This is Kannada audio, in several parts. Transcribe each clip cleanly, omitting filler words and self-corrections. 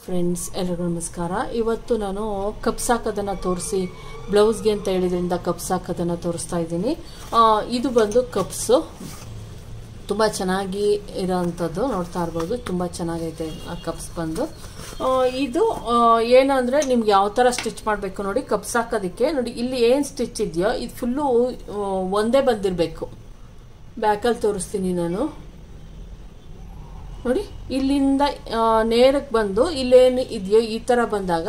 ಫ್ರೆಂಡ್ಸ್ ಎಲ್ಲರಿಗೂ ನಮಸ್ಕಾರ. ಇವತ್ತು ನಾನು ಕಪ್ಸ್ ಹಾಕೋದನ್ನು ತೋರಿಸಿ ಬ್ಲೌಸ್ಗೆ ಅಂತ ಹೇಳಿದ್ರಿಂದ ಕಪ್ಸ್ ಹಾಕೋದನ್ನು ತೋರಿಸ್ತಾ ಇದ್ದೀನಿ. ಇದು ಬಂದು ಕಪ್ಸು ತುಂಬ ಚೆನ್ನಾಗಿ ಇರೋವಂಥದ್ದು ನೋಡ್ತಾ ಇರ್ಬೋದು. ತುಂಬ ಚೆನ್ನಾಗೈತೆ ಆ ಕಪ್ಸ್ ಬಂದು. ಇದು ಏನಂದರೆ ನಿಮ್ಗೆ ಯಾವ ಥರ ಸ್ಟಿಚ್ ಮಾಡಬೇಕು ನೋಡಿ. ಕಪ್ಸ್ ಹಾಕೋದಕ್ಕೆ ನೋಡಿ ಇಲ್ಲಿ ಏನು ಸ್ಟಿಚ್ ಇದೆಯೋ ಇದು ಫುಲ್ಲು ಒಂದೇ ಬಂದಿರಬೇಕು. ಬ್ಯಾಕಲ್ಲಿ ತೋರಿಸ್ತೀನಿ ನಾನು ನೋಡಿ. ಇಲ್ಲಿಂದ ನೇರಕ್ಕೆ ಬಂದು ಇಲ್ಲೇನು ಇದೆಯೋ ಈ ಥರ ಬಂದಾಗ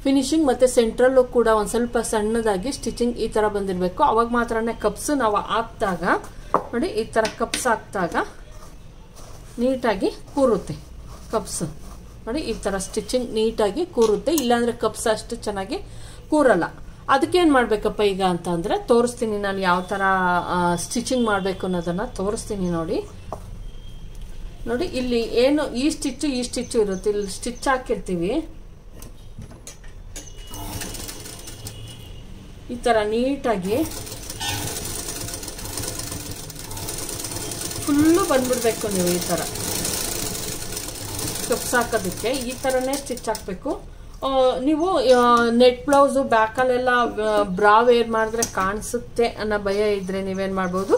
ಫಿನಿಶಿಂಗ್ ಮತ್ತು ಸೆಂಟ್ರಲ್ಲು ಕೂಡ ಒಂದು ಸ್ವಲ್ಪ ಸಣ್ಣದಾಗಿ ಸ್ಟಿಚಿಂಗ್ ಈ ಥರ ಬಂದಿರಬೇಕು. ಅವಾಗ ಮಾತ್ರನೇ ಕಪ್ಸು ನಾವು ಹಾಕ್ದಾಗ ನೋಡಿ ಈ ಥರ ಕಪ್ಸ್ ಹಾಕ್ದಾಗ ನೀಟಾಗಿ ಕೂರುತ್ತೆ ಕಪ್ಸು ನೋಡಿ. ಈ ಥರ ಸ್ಟಿಚಿಂಗ್ ನೀಟಾಗಿ ಕೂರುತ್ತೆ. ಇಲ್ಲಾಂದರೆ ಕಪ್ಸ್ ಅಷ್ಟು ಚೆನ್ನಾಗಿ ಕೂರಲ್ಲ. ಅದಕ್ಕೇನು ಮಾಡಬೇಕಪ್ಪ ಈಗ ಅಂತ ಅಂದರೆ ತೋರಿಸ್ತೀನಿ ನಾನು ಯಾವ ಥರ ಸ್ಟಿಚಿಂಗ್ ಮಾಡಬೇಕು ಅನ್ನೋದನ್ನು ತೋರಿಸ್ತೀನಿ ನೋಡಿ. ನೋಡಿ ಇಲ್ಲಿ ಏನು ಈ ಸ್ಟಿಚ್ಚು ಇರುತ್ತೆ. ಇಲ್ಲಿ ಸ್ಟಿಚ್ ಹಾಕಿರ್ತೀವಿ ಈ ಥರ ನೀಟಾಗಿ ಫುಲ್ಲು ಬಂದ್ಬಿಡ್ಬೇಕು. ನೀವು ಈ ಥರ ಕಪ್ಸ್ ಹಾಕೋದಕ್ಕೆ ಈ ಥರನೇ ಸ್ಟಿಚ್ ಹಾಕಬೇಕು. ನೀವು ನೆಟ್ ಬ್ಲೌಸು ಬ್ಯಾಕಲ್ಲೆಲ್ಲ ಬ್ರಾ ವೇರ್ ಮಾಡಿದ್ರೆ ಕಾಣಿಸುತ್ತೆ ಅನ್ನೋ ಭಯ ಇದ್ರೆ ನೀವೇನು ಮಾಡ್ಬೋದು,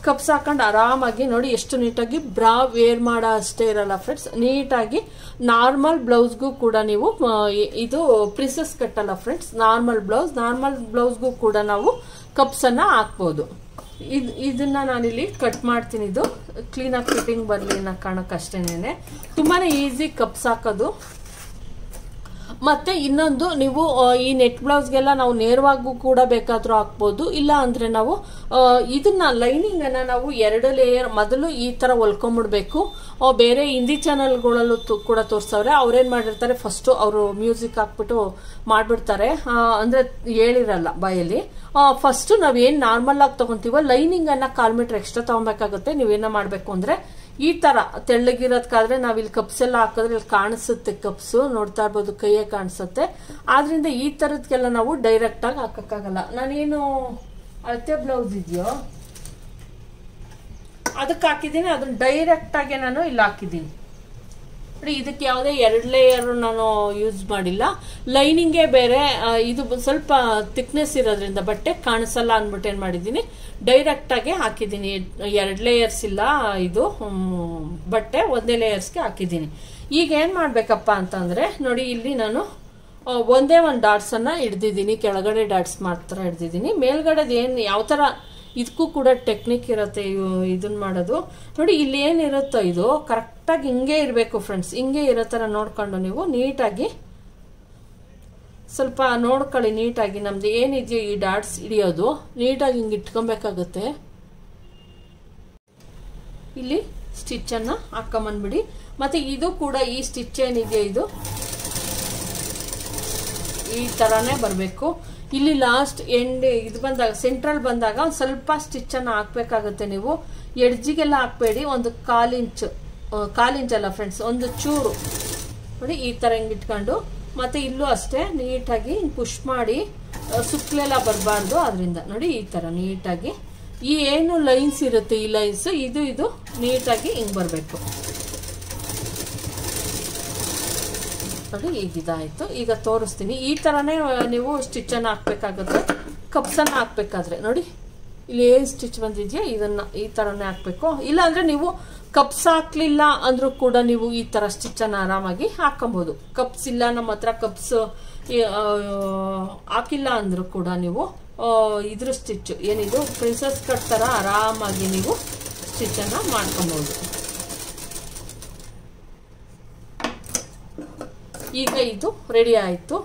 ಕಪ್ಸ್ ಹಾಕೊಂಡು ಆರಾಮಾಗಿ ನೋಡಿ ಎಷ್ಟು ನೀಟಾಗಿ ಬ್ರಾ ವೇರ್ ಮಾಡೋ ಅಷ್ಟೇ ಇರಲ್ಲ ಫ್ರೆಂಡ್ಸ್. ನೀಟಾಗಿ ನಾರ್ಮಲ್ ಬ್ಲೌಸ್ಗೂ ಕೂಡ ನೀವು ಇದು ಪ್ರಿನ್ಸಸ್ ಕಟ್ಟಲ್ಲ ಫ್ರೆಂಡ್ಸ್. ನಾರ್ಮಲ್ ಬ್ಲೌಸ್ಗೂ ಕೂಡ ನಾವು ಕಪ್ಸನ್ನು ಹಾಕ್ಬೋದು. ಇದನ್ನ ನಾನಿಲ್ಲಿ ಕಟ್ ಮಾಡ್ತೀನಿ. ಇದು ಕ್ಲೀನಾಗಿ ಫಿಟ್ಟಿಂಗ್ ಬರಲಿ ಅನ್ನೋ ಕಾರಣಕ್ಕಷ್ಟೇನೆ. ತುಂಬಾ ಈಸಿ ಕಪ್ಸ್ ಹಾಕೋದು. ಮತ್ತೆ ಇನ್ನೊಂದು ನೀವು ಈ ನೆಟ್ ಬ್ಲೌಸ್ಗೆಲ್ಲ ನಾವು ನೇರವಾಗೂ ಕೂಡ ಬೇಕಾದ್ರೂ ಹಾಕ್ಬೋದು. ಇಲ್ಲ ಅಂದ್ರೆ ನಾವು ಇದನ್ನ ಲೈನಿಂಗ್ ಅನ್ನ ನಾವು 2 ಲೇಯರ್ ಮೊದಲು ಈ ತರ ಹೊಲ್ಕೊಂಡ್ಬಿಡ್ಬೇಕು. ಬೇರೆ ಹಿಂದಿ ಚಾನಲ್ಗಳಲ್ಲೂ ಕೂಡ ತೋರಿಸ್ತವ್ರೆ. ಅವ್ರೇನ್ ಮಾಡಿರ್ತಾರೆ, ಫಸ್ಟ್ ಅವರು ಮ್ಯೂಸಿಕ್ ಹಾಕ್ಬಿಟ್ಟು ಮಾಡ್ಬಿಡ್ತಾರೆ. ಅಂದ್ರೆ ಹೇಳಿರಲ್ಲ ಬಾಯಲ್ಲಿ. ಫಸ್ಟ್ ನಾವೇನ್ ನಾರ್ಮಲ್ ಆಗಿ ತಗೊಂತೀವೋ ಲೈನಿಂಗ್ ಅನ್ನ 1/4 ಮೀಟರ್ ಎಕ್ಸ್ಟ್ರಾ ತಗೊಬೇಕಾಗುತ್ತೆ. ನೀವೇನ ಮಾಡ್ಬೇಕು ಅಂದ್ರೆ ಈ ತರ ತೆಳ್ಳಗಿರೋದ್ಕಾದ್ರೆ ನಾವಿಲ್ಲಿ ಕಪ್ಸ್ ಎಲ್ಲ ಹಾಕಿದ್ರೆ ಇಲ್ಲಿ ಕಾಣಿಸುತ್ತೆ ಕಪ್ಸು ನೋಡ್ತಾ ಇರ್ಬೋದು, ಕೈಯೇ ಕಾಣಿಸುತ್ತೆ. ಆದ್ರಿಂದ ಈ ತರದ್ಕೆಲ್ಲ ನಾವು ಡೈರೆಕ್ಟ್ ಆಗಿ ಹಾಕಕ್ಕಾಗಲ್ಲ. ನಾನೇನು ಅಳತೆ ಬ್ಲೌಸ್ ಇದೆಯೋ ಅದಕ್ಕೆ ಹಾಕಿದ್ದೀನಿ, ಅದನ್ನ ಡೈರೆಕ್ಟ್ ಆಗಿ ನಾನು ಇಲ್ಲಿ ಹಾಕಿದ್ದೀನಿ. ಇದಕ್ಕೆ ಯಾವುದೇ 2 ಲೇಯರ್ ನಾನು ಯೂಸ್ ಮಾಡಿಲ್ಲ. ಲೈನಿಂಗೇ ಬೇರೆ. ಇದು ಸ್ವಲ್ಪ ಥಿಕ್ನೆಸ್ ಇರೋದ್ರಿಂದ ಬಟ್ಟೆ ಕಾಣಿಸಲ್ಲ ಅಂದ್ಬಿಟ್ಟು ಏನ್ ಮಾಡಿದ್ದೀನಿ, ಡೈರೆಕ್ಟ್ ಆಗಿ ಹಾಕಿದ್ದೀನಿ. 2 ಲೇಯರ್ಸ್ ಇಲ್ಲ, ಇದು ಬಟ್ಟೆ ಒಂದೇ ಲೇಯರ್ಸ್ಗೆ ಹಾಕಿದ್ದೀನಿ. ಈಗ ಏನ್ ಮಾಡ್ಬೇಕಪ್ಪ ಅಂತಂದ್ರೆ ನೋಡಿ, ಇಲ್ಲಿ ನಾನು ಒಂದೇ ಒಂದು ಡಾಟ್ಸ್ ಅನ್ನ ಹಿಡ್ದಿದ್ದೀನಿ. ಕೆಳಗಡೆ ಡಾಟ್ಸ್ ಮಾತ್ರ ಹಿಡ್ದಿದ್ದೀನಿ. ಮೇಲ್ಗಡೆದು ಏನ್ ಯಾವ ತರ ಇದಕ್ಕೂ ಕೂಡ ಟೆಕ್ನಿಕ್ ಇರುತ್ತೆ ಇದನ್ನ ಮಾಡೋದು ನೋಡಿ. ಇಲ್ಲಿ ಏನಿರುತ್ತೋ ಇದು ಕರೆಕ್ಟಾಗಿ ಹಿಂಗೆ ಇರಬೇಕು ಫ್ರೆಂಡ್ಸ್. ಹಿಂಗೆ ಇರೋ ತರ ನೋಡ್ಕೊಂಡು ನೀವು ನೀಟಾಗಿ ಸ್ವಲ್ಪ ನೋಡ್ಕೊಳ್ಳಿ. ನೀಟಾಗಿ ನಮ್ದು ಏನಿದೆಯೋ ಈ ಡಾಟ್ಸ್ ಹಿಡಿಯೋದು ನೀಟಾಗಿ ಹಿಂಗೆ ಇಟ್ಕೊಬೇಕಾಗುತ್ತೆ. ಇಲ್ಲಿ ಸ್ಟಿಚ್ ಅನ್ನ ಹಾಕೊಂಬಂದ್ಬಿಡಿ. ಮತ್ತೆ ಇದು ಕೂಡ ಈ ಸ್ಟಿಚ್ ಏನಿದೆಯೋ ಇದು ಈ ತರಾನೇ ಬರಬೇಕು. ಇಲ್ಲಿ ಲಾಸ್ಟ್ ಎಂಡ್ ಇದು ಬಂದಾಗ ಸೆಂಟ್ರಲ್ ಬಂದಾಗ ಒಂದು ಸ್ವಲ್ಪ ಸ್ಟಿಚ್ ಅನ್ನ ಹಾಕ್ಬೇಕಾಗುತ್ತೆ. ನೀವು ಎಡ್ಜಿಗೆಲ್ಲ ಹಾಕ್ಬೇಡಿ. ಒಂದು 1/4 ಇಂಚ್ ಅಲ್ಲ ಫ್ರೆಂಡ್ಸ್, ಒಂದು ಚೂರು ನೋಡಿ ಈ ತರ ಹಿಂಗ್ ಇಟ್ಕೊಂಡು. ಮತ್ತೆ ಇಲ್ಲೂ ಅಷ್ಟೇ ನೀಟಾಗಿ ಪುಷ್ ಮಾಡಿ, ಸುತ್ತಲೆಲ್ಲ ಬರಬಾರ್ದು. ಅದರಿಂದ ನೋಡಿ ಈ ತರ ನೀಟಾಗಿ ಈ ಏನು ಲೈನ್ಸ್ ಇರುತ್ತೆ ಈ ಲೈನ್ಸ್ ಇದು ನೀಟಾಗಿ ಹಿಂಗ್ ಬರಬೇಕು ನೋಡಿ. ಈಗ ಇದಾಯ್ತು. ಈಗ ತೋರಿಸ್ತೀನಿ. ಈ ತರನೇ ನೀವು ಸ್ಟಿಚ್ ಅನ್ನ ಹಾಕ್ಬೇಕಾಗುತ್ತೆ. ಕಪ್ಸ್ ಅನ್ನ ಹಾಕ್ಬೇಕಾದ್ರೆ ನೋಡಿ ಇಲ್ಲಿ ಏನ್ ಸ್ಟಿಚ್ ಬಂದಿದ್ಯೋ ಇದನ್ನ ಈ ತರನೇ ಹಾಕ್ಬೇಕು. ಇಲ್ಲ ಅಂದ್ರೆ ನೀವು ಕಪ್ಸ್ ಹಾಕ್ಲಿಲ್ಲ ಅಂದ್ರೂ ಕೂಡ ನೀವು ಈ ತರ ಸ್ಟಿಚ್ ಅನ್ನ ಆರಾಮಾಗಿ ಹಾಕೊಬಹುದು. ಕಪ್ಸ್ ಇಲ್ಲ ನಮ್ಮ ಹತ್ರ, ಕಪ್ಸ್ ಹಾಕಿಲ್ಲ ಅಂದ್ರೂ ಕೂಡ ನೀವು ಇದ್ರ ಸ್ಟಿಚ್ ಏನಿದು ಪ್ರಿನ್ಸಸ್ ಕಟ್ ತರ ಆರಾಮಾಗಿ ನೀವು ಸ್ಟಿಚ್ ಅನ್ನ ಮಾಡ್ಕೊಬಹುದು. ಈಗ ಇದು ರೆಡಿ ಆಯ್ತು.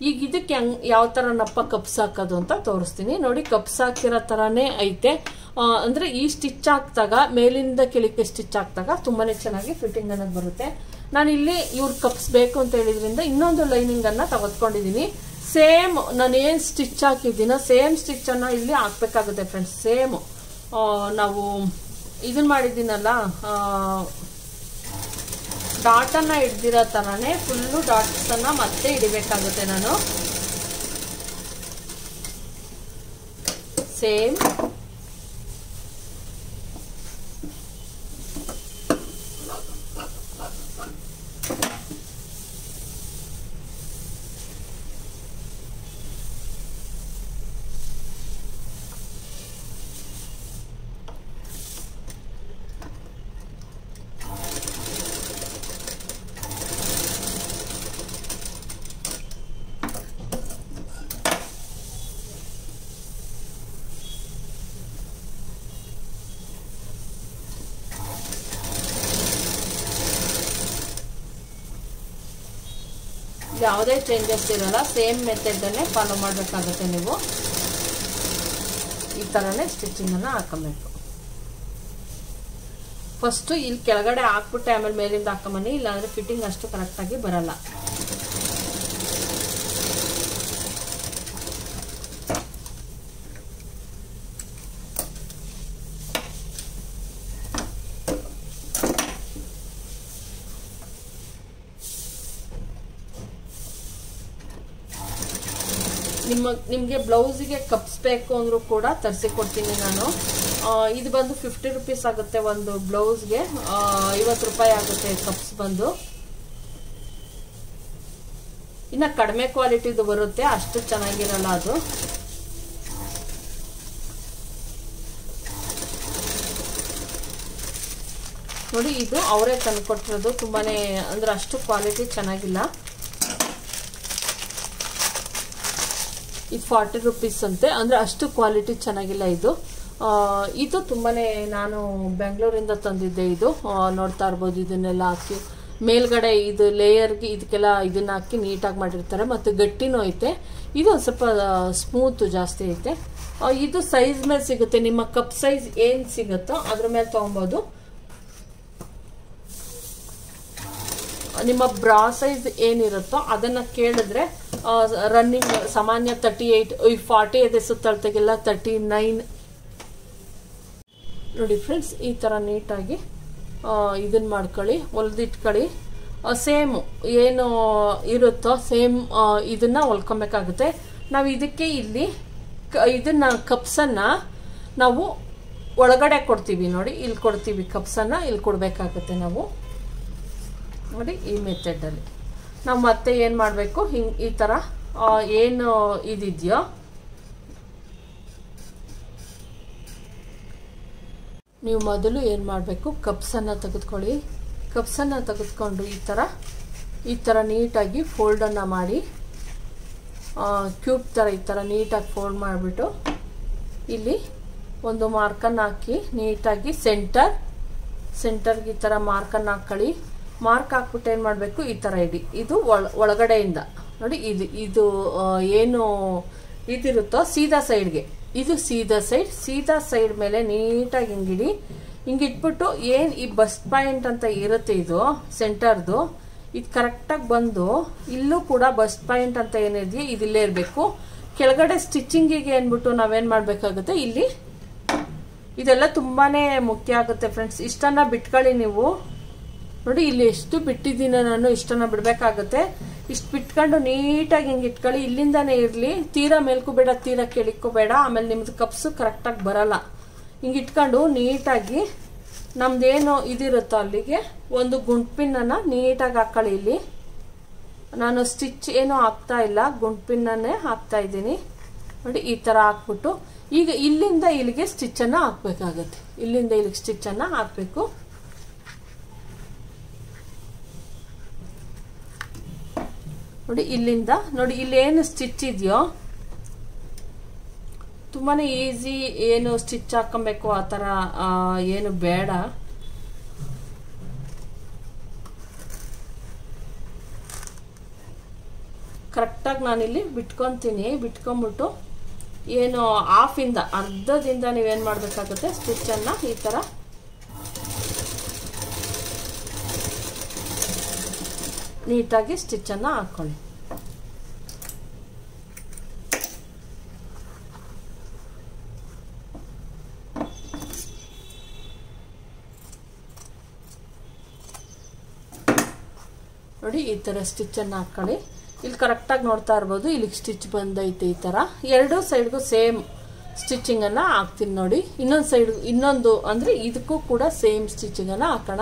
ಈಗ ಇದಕ್ಕೆ ಯಾವ ತರನಪ್ಪ ಕಪ್ಸ್ ಹಾಕೋದು ಅಂತ ತೋರಿಸ್ತೀನಿ ನೋಡಿ. ಕಪ್ಸ್ ಹಾಕಿರೋ ತರಾನೇ ಐತೆ. ಅಂದ್ರೆ ಈ ಸ್ಟಿಚ್ ಹಾಕ್ದಾಗ ಮೇಲಿಂದ ಕೆಳಕ್ಕೆ ಸ್ಟಿಚ್ ಹಾಕ್ದಾಗ ತುಂಬಾನೇ ಚೆನ್ನಾಗಿ ಫಿಟ್ಟಿಂಗ್ ಅನ್ನೋದು ಬರುತ್ತೆ. ನಾನು ಇಲ್ಲಿ ಇವ್ರ ಕಪ್ಸ್ ಬೇಕು ಅಂತ ಹೇಳಿದ್ರಿಂದ ಇನ್ನೊಂದು ಲೈನಿಂಗ್ ಅನ್ನ ತಗೊತ್ಕೊಂಡಿದೀನಿ. ಸೇಮ್ ನಾನು ಏನ್ ಸ್ಟಿಚ್ ಹಾಕಿದ್ದೀನೋ ಸೇಮ್ ಸ್ಟಿಚ್ ಅನ್ನ ಇಲ್ಲಿ ಹಾಕ್ಬೇಕಾಗುತ್ತೆ ಫ್ರೆಂಡ್ಸ್. ಸೇಮ್ ನಾವು ಇದನ್ನ ಮಾಡಿದ್ದೀನಲ್ಲ ಡಾಟ್ ಅನ್ನ ಹಿಡ್ದಿರೋ ತರಾನೇ ಫುಲ್ಲು ಡಾಟ್ಸ್ ಅನ್ನ ಮತ್ತೆ ಹಿಡಿಬೇಕಾಗುತ್ತೆ ನಾನು. ಸೇಮ್ ಯಾವುದೇ ಚೇಂಜಸ್ ಇರಲ್ಲ, ಸೇಮ್ ಮೆಥಡನ್ನೇ ಫಾಲೋ ಮಾಡಬೇಕಾಗುತ್ತೆ ನೀವು. ಈ ಥರನೇ ಸ್ಟಿಚಿಂಗನ್ನು ಹಾಕೊಬೇಕು. ಫಸ್ಟು ಇಲ್ಲಿ ಕೆಳಗಡೆ ಹಾಕ್ಬಿಟ್ಟೆ ಆಮೇಲೆ ಮೇಲಿಂದ ಹಾಕೊಂಬನ್ನಿ, ಇಲ್ಲಾಂದರೆ ಫಿಟ್ಟಿಂಗ್ ಅಷ್ಟು ಕರೆಕ್ಟಾಗಿ ಬರಲ್ಲ. ನಿಮಗೆ ಬ್ಲೌಸಿಗೆ ಕಪ್ಸ್ ಬೇಕು ಅಂದರೂ ಕೂಡ ತರಿಸಿಕೊಡ್ತೀನಿ ನಾನು. ಇದು ಬಂದು 50 ರುಪೀಸ್ ಆಗುತ್ತೆ ಒಂದು ಬ್ಲೌಸ್ಗೆ, 50 ರೂಪಾಯಿ ಆಗುತ್ತೆ ಕಪ್ಸ್ ಬಂದು. ಇನ್ನು ಕಡಿಮೆ ಕ್ವಾಲಿಟಿದು ಬರುತ್ತೆ, ಅಷ್ಟು ಚೆನ್ನಾಗಿರಲ್ಲ ಅದು. ನೋಡಿ, ಇದು ಅವರೇ ತಂದುಕೊಟ್ಟಿರೋದು, ತುಂಬಾನೇ ಅಂದ್ರೆ ಅಷ್ಟು ಕ್ವಾಲಿಟಿ ಚೆನ್ನಾಗಿಲ್ಲ. ಇದು 40 ರುಪೀಸ್ ಅಂತೆ, ಅಂದ್ರೆ ಅಷ್ಟು ಕ್ವಾಲಿಟಿ ಚೆನ್ನಾಗಿಲ್ಲ ಇದು. ಇದು ತುಂಬಾನೇ ನಾನು ಬೆಂಗಳೂರಿಂದ ತಂದಿದ್ದೆ. ಇದು ನೋಡ್ತಾ ಇರ್ಬೋದು, ಇದನ್ನೆಲ್ಲ ಹಾಕಿ ಮೇಲ್ಗಡೆ ಇದು ಲೇಯರ್ಗೆ ಇದಕ್ಕೆಲ್ಲ ಇದನ್ನ ಹಾಕಿ ನೀಟಾಗಿ ಮಾಡಿರ್ತಾರೆ. ಮತ್ತು ಗಟ್ಟಿನೂ ಐತೆ, ಇದು ಒಂದು ಸ್ವಲ್ಪ ಸ್ಮೂತ್ ಜಾಸ್ತಿ ಐತೆ. ಇದು ಸೈಜ್ ಮೇಲೆ ಸಿಗುತ್ತೆ, ನಿಮ್ಮ ಕಪ್ ಸೈಜ್ ಏನ್ ಸಿಗುತ್ತೋ ಅದ್ರ ಮೇಲೆ ತಗೊಬೋದು. ನಿಮ್ಮ ಬ್ರಾ ಸೈಜ್ ಏನಿರುತ್ತೋ ಅದನ್ನ ಕೇಳಿದ್ರೆ ರನ್ನಿಂಗ್ ಸಾಮಾನ್ಯ 38, 40 ಇದೆ ಸುತ್ತಳತೆಗೆಲ್ಲ 39. ನೋಡಿ ಫ್ರೆಂಡ್ಸ್, ಈ ತರ ನೀಟಾಗಿ ಇದನ್ನ ಮಾಡ್ಕೊಳ್ಳಿ, ಹೊಲ್ದಿಟ್ಕೊಳ್ಳಿ. ಸೇಮ್ ಏನು ಇರುತ್ತೋ ಸೇಮ್ ಇದನ್ನ ಹೊಲ್ಕೊಬೇಕಾಗುತ್ತೆ. ನಾವು ಇದಕ್ಕೆ ಇಲ್ಲಿ ಇದನ್ನ ಕಪ್ಸನ್ನ ನಾವು ಒಳಗಡೆ ಕೊಡ್ತೀವಿ. ನೋಡಿ, ಇಲ್ಲಿ ಕೊಡ್ತೀವಿ ಕಪ್ಸನ್ನ, ಇಲ್ಲಿ ಕೊಡ್ಬೇಕಾಗುತ್ತೆ ನಾವು. ನೋಡಿ, ಈ ಮೆಥಡಲ್ಲಿ ನಾವು ಮತ್ತೆ ಏನು ಮಾಡಬೇಕು, ಹಿಂಗೆ ಈ ಥರ ಏನು ಇದಿದೆಯೋ ನೀವು ಮೊದಲು ಏನು ಮಾಡಬೇಕು, ಕಪ್ಸನ್ನು ತೆಗೆದುಕೊಳ್ಳಿ. ಕಪ್ಸನ್ನು ತೆಗೆದುಕೊಂಡು ಈ ಥರ ನೀಟಾಗಿ ಫೋಲ್ಡನ್ನು ಮಾಡಿ, ಕ್ಯೂಬ್ ಥರ ಈ ಥರ ನೀಟಾಗಿ ಫೋಲ್ಡ್ ಮಾಡಿಬಿಟ್ಟು ಇಲ್ಲಿ ಒಂದು ಮಾರ್ಕನ್ನು ಹಾಕಿ ನೀಟಾಗಿ ಸೆಂಟರ್ಗೆ ಈ ಥರ ಮಾರ್ಕನ್ನು ಹಾಕೊಳ್ಳಿ. ಮಾರ್ಕ್ ಹಾಕ್ಬಿಟ್ಟು ಏನು ಮಾಡಬೇಕು, ಈ ಥರ ಇಡಿ. ಇದು ಒಳಗಡೆಯಿಂದ ನೋಡಿ, ಇದು ಏನು ಇದಿರುತ್ತೋ ಸೀದಾ ಸೈಡ್ಗೆ, ಇದು ಸೀದಾ ಸೈಡ್ ಮೇಲೆ ನೀಟಾಗಿ ಹಿಂಗಿಡಿ. ಹಿಂಗಿಟ್ಬಿಟ್ಟು ಏನು ಈ ಬಸ್ಟ್ ಪಾಯಿಂಟ್ ಅಂತ ಇರುತ್ತೆ ಇದು ಸೆಂಟರ್ದು, ಇದು ಕರೆಕ್ಟಾಗಿ ಬಂದು ಇಲ್ಲೂ ಕೂಡ ಬಸ್ಟ್ ಪಾಯಿಂಟ್ ಅಂತ ಏನಿದೆಯೋ ಇದಿಲ್ಲೇ ಇರಬೇಕು. ಕೆಳಗಡೆ ಸ್ಟಿಚಿಂಗಿಗೆ ಅಂದ್ಬಿಟ್ಟು ನಾವೇನು ಮಾಡಬೇಕಾಗುತ್ತೆ, ಇಲ್ಲಿ ಇದೆಲ್ಲ ತುಂಬಾನೇ ಮುಖ್ಯ ಆಗುತ್ತೆ ಫ್ರೆಂಡ್ಸ್. ಇಷ್ಟನ್ನ ಬಿಟ್ಕೊಳ್ಳಿ ನೀವು. ನೋಡಿ, ಇಲ್ಲಿ ಎಷ್ಟು ಬಿಟ್ಟಿದ್ದೀನೋ ನಾನು, ಇಷ್ಟನ್ನ ಬಿಡ್ಬೇಕಾಗತ್ತೆ. ಇಷ್ಟು ಬಿಟ್ಕೊಂಡು ನೀಟಾಗಿ ಹಿಂಗೆ ಇಟ್ಕೊಳ್ಳಿ. ಇಲ್ಲಿಂದಾನೇ ಇರಲಿ, ತೀರಾ ಮೇಲ್ಕು ಬೇಡ, ತೀರಾ ಕೆಳಕ್ಕೂ ಬೇಡ. ಆಮೇಲೆ ನಿಮ್ದು ಕಪ್ಸು ಕರೆಕ್ಟಾಗಿ ಬರಲ್ಲ. ಹಿಂಗೆ ಇಟ್ಕೊಂಡು ನೀಟಾಗಿ ನಮ್ದೇನು ಇದಿರುತ್ತೋ ಅಲ್ಲಿಗೆ ಒಂದು ಗುಂಡ್ಪಿನ್ನನ್ನು ನೀಟಾಗಿ ಹಾಕೊಳ್ಳಿ. ಇಲ್ಲಿ ನಾನು ಸ್ಟಿಚ್ ಏನೂ ಹಾಕ್ತಾ ಇಲ್ಲ, ಗುಂಡ್ಪಿನ್ನನ್ನೇ ಹಾಕ್ತಾ ಇದ್ದೀನಿ. ನೋಡಿ, ಈ ಥರ ಹಾಕ್ಬಿಟ್ಟು ಈಗ ಇಲ್ಲಿಂದ ಇಲ್ಲಿಗೆ ಸ್ಟಿಚ್ಚನ್ನು ಹಾಕ್ಬೇಕಾಗತ್ತೆ. ಇಲ್ಲಿಂದ ಇಲ್ಲಿಗೆ ಸ್ಟಿಚ್ಚನ್ನು ಹಾಕಬೇಕು. ನೋಡಿ, ಇಲ್ಲಿಂದ ನೋಡಿ, ಇಲ್ಲಿ ಏನು ಸ್ಟಿಚ್ ಇದೆಯೋ ತುಂಬಾನೇ ಈಸಿ. ಏನು ಸ್ಟಿಚ್ ಹಾಕೊಬೇಕು ಆ ಥರ ಏನು ಬೇಡ. ಕರೆಕ್ಟಾಗಿ ನಾನಿಲ್ಲಿ ಬಿಟ್ಕೊತೀನಿ. ಬಿಟ್ಕೊಂಡ್ಬಿಟ್ಟು ಏನು ಹಾಫಿಂದ ಅರ್ಧದಿಂದ ನೀವೇನು ಮಾಡಬೇಕಾಗುತ್ತೆ, ಸ್ಟಿಚ್ಚನ್ನು ಈ ಥರ ನೀಟಾಗಿ ಸ್ಟಿಚ್ಚನ್ನು ಹಾಕೊಳ್ಳಿ. ನೋಡಿ, ಈ ಥರ ಸ್ಟಿಚ್ಚನ್ನು ಹಾಕೊಳ್ಳಿ. ಇಲ್ಲಿ ಕರೆಕ್ಟಾಗಿ ನೋಡ್ತಾ ಇರ್ಬೋದು, ಇಲ್ಲಿಗೆ ಸ್ಟಿಚ್ ಬಂದೈತೆ. ಈ ಥರ ಎರಡು ಸೈಡ್ಗೂ ಸೇಮ್ ಸ್ಟಿಚಿಂಗನ್ನು ಹಾಕ್ತೀನಿ. ನೋಡಿ, ಇನ್ನೊಂದು ಸೈಡ್ ಇನ್ನೊಂದು ಅಂದರೆ ಇದಕ್ಕೂ ಕೂಡ ಸೇಮ್ ಸ್ಟಿಚಿಂಗನ್ನು ಹಾಕೋಣ.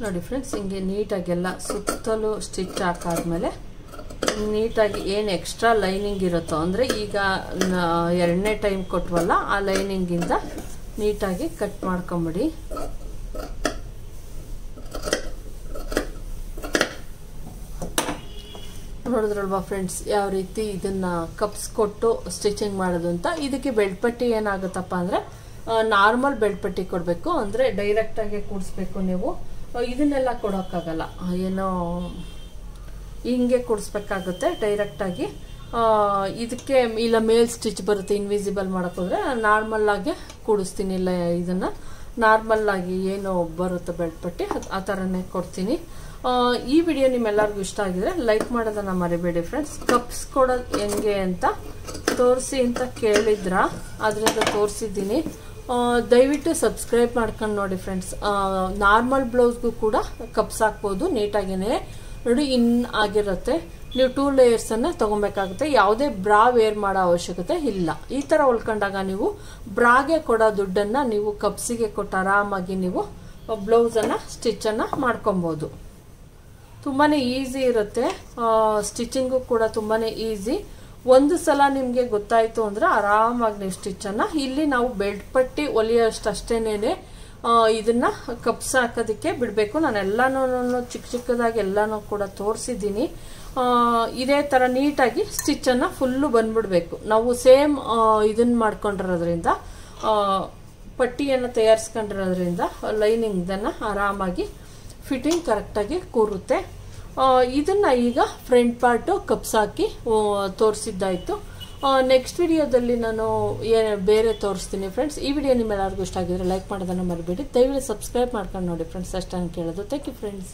ನೋಡಿ ಫ್ರೆಂಡ್ಸ್, ಹಿಂಗೆ ನೀಟಾಗೆಲ್ಲ ಸುತ್ತಲೂ ಸ್ಟಿಚ್ ಹಾಕಾದ್ಮೇಲೆ ನೀಟಾಗಿ ಏನು ಎಕ್ಸ್ಟ್ರಾ ಲೈನಿಂಗ್ ಇರುತ್ತೋ, ಅಂದರೆ ಈಗ 2ನೇ ಟೈಮ್ ಕೊಟ್ವಲ್ಲ ಆ ಲೈನಿಂಗಿಂದ ನೀಟಾಗಿ ಕಟ್ ಮಾಡ್ಕೊಂಬಿಡಿ. ನೋಡಿದ್ರಲ್ವಾ ಫ್ರೆಂಡ್ಸ್, ಯಾವ ರೀತಿ ಇದನ್ನ ಕಪ್ಸ್ ಕೊಟ್ಟು ಸ್ಟಿಚಿಂಗ್ ಮಾಡೋದು ಅಂತ. ಇದಕ್ಕೆ ಬೆಲ್ಟ್ ಪಟ್ಟಿ ಏನಾಗುತ್ತಪ್ಪ ಅಂದರೆ ನಾರ್ಮಲ್ ಬೆಲ್ಟ್ ಪಟ್ಟಿ ಕೊಡಬೇಕು, ಅಂದರೆ ಡೈರೆಕ್ಟಾಗಿ ಕೂಡಿಸ್ಬೇಕು. ನೀವು ಇದನ್ನೆಲ್ಲ ಕೊಡೋಕ್ಕಾಗಲ್ಲ, ಏನೋ ಹಿಂಗೆ ಕೂಡಿಸ್ಬೇಕಾಗುತ್ತೆ ಡೈರೆಕ್ಟಾಗಿ. ಇದಕ್ಕೆ ಇಲ್ಲ ಮೇಲ್ ಸ್ಟಿಚ್ ಬರುತ್ತೆ, ಇನ್ವಿಸಿಬಲ್ ಮಾಡೋಕ್ಕೋದ್ರೆ ನಾರ್ಮಲ್ ಆಗಿ ಕೂಡಿಸ್ತೀನಿ. ಇಲ್ಲ ಇದನ್ನು ನಾರ್ಮಲ್ ಆಗಿ ಏನು ಬರುತ್ತೆ ಬೆಲ್ಟ್ ಪಟ್ಟಿ ಆ ಥರನೇ ಕೊಡ್ತೀನಿ. ಈ ವಿಡಿಯೋ ನಿಮ್ಮೆಲ್ಲರಿಗೂ ಇಷ್ಟ ಆಗಿದ್ರೆ ಲೈಕ್ ಮಾಡೋದನ್ನ ಮರಿಬೇಡಿ ಫ್ರೆಂಡ್ಸ್. ಕಪ್ಸ್ ಕೊಡೋದು ಹೆಂಗೆ ಅಂತ ತೋರಿಸಿ ಅಂತ ಕೇಳಿದ್ರ, ಅದರಿಂದ ತೋರಿಸಿದ್ದೀನಿ. ದಯವಿಟ್ಟು ಸಬ್ಸ್ಕ್ರೈಬ್ ಮಾಡ್ಕೊಂಡು ನೋಡಿ ಫ್ರೆಂಡ್ಸ್. ನಾರ್ಮಲ್ ಬ್ಲೌಸ್ಗೂ ಕೂಡ ಕಪ್ಸ್ ಹಾಕ್ಬೋದು ನೀಟಾಗಿನೇ. ನೋಡಿ ಆಗಿರುತ್ತೆ. ನೀವು 2 ಲೇಯರ್ಸನ್ನು ತೊಗೊಬೇಕಾಗುತ್ತೆ. ಯಾವುದೇ ಬ್ರಾ ವೇರ್ ಮಾಡೋ ಅವಶ್ಯಕತೆ ಇಲ್ಲ. ಈ ಥರ ಹೊಲ್ಕೊಂಡಾಗ ನೀವು ಬ್ರಾಗೆ ಕೊಡೋ ದುಡ್ಡನ್ನು ನೀವು ಕಪ್ಸಿಗೆ ಕೊಟ್ಟು ಆರಾಮಾಗಿ ನೀವು ಬ್ಲೌಸನ್ನು ಸ್ಟಿಚ್ಚನ್ನು ಮಾಡ್ಕೊಬೋದು. ತುಂಬಾ ಈಸಿ ಇರುತ್ತೆ. ಸ್ಟಿಚಿಂಗು ಕೂಡ ತುಂಬಾ ಈಸಿ. ಒಂದು ಸಲ ನಿಮಗೆ ಗೊತ್ತಾಯಿತು ಅಂದರೆ ಆರಾಮಾಗಿ ನೀವು ಸ್ಟಿಚ್ಚನ್ನು, ಇಲ್ಲಿ ನಾವು ಬೆಲ್ಟ್ ಪಟ್ಟಿ ಹೊಲಿಯೋಷ್ಟೇನೆ ಇದನ್ನ ಕಪ್ಸ್ ಹಾಕೋದಕ್ಕೆ ಬಿಡಬೇಕು. ನಾನು ಎಲ್ಲಾನು ಚಿಕ್ಕದಾಗಿ ಎಲ್ಲಾನು ಕೂಡ ತೋರಿಸಿದ್ದೀನಿ. ಇದೇ ಥರ ನೀಟಾಗಿ ಸ್ಟಿಚ್ಚನ್ನು ಫುಲ್ಲು ಬಂದ್ಬಿಡ್ಬೇಕು. ನಾವು ಸೇಮ್ ಇದನ್ನ ಮಾಡ್ಕೊಂಡಿರೋದ್ರಿಂದ, ಪಟ್ಟಿಯನ್ನು ತಯಾರಿಸ್ಕೊಂಡಿರೋದ್ರಿಂದ ಲೈನಿಂಗ್ದನ್ನು ಆರಾಮಾಗಿ ಫಿಟ್ಟಿಂಗ್ ಕರೆಕ್ಟಾಗಿ ಕೂರುತ್ತೆ. ಇದನ್ನ ಈಗ ಫ್ರಂಟ್ ಪಾರ್ಟು ಕಪ್ಸ್ ಹಾಕಿ ತೋರಿಸಿದ್ದಾಯಿತು. ನೆಕ್ಸ್ಟ್ ವಿಡಿಯೋದಲ್ಲಿ ನಾನು ಬೇರೆ ತೋರಿಸ್ತೀನಿ ಫ್ರೆಂಡ್ಸ್. ಈ ವಿಡಿಯೋ ನಿಮ್ಮೆಲ್ಲರಿಗೂ ಇಷ್ಟ ಆಗಿದ್ರೆ ಲೈಕ್ ಮಾಡೋದನ್ನು ಮರಿಬೇಡಿ. ದಯವಿಟ್ಟು ಸಬ್ಸ್ಕ್ರೈಬ್ ಮಾಡ್ಕೊಂಡು ನೋಡಿ ಫ್ರೆಂಡ್ಸ್, ಅಷ್ಟನ್ನು ಕೇಳೋದು. Thank you friends.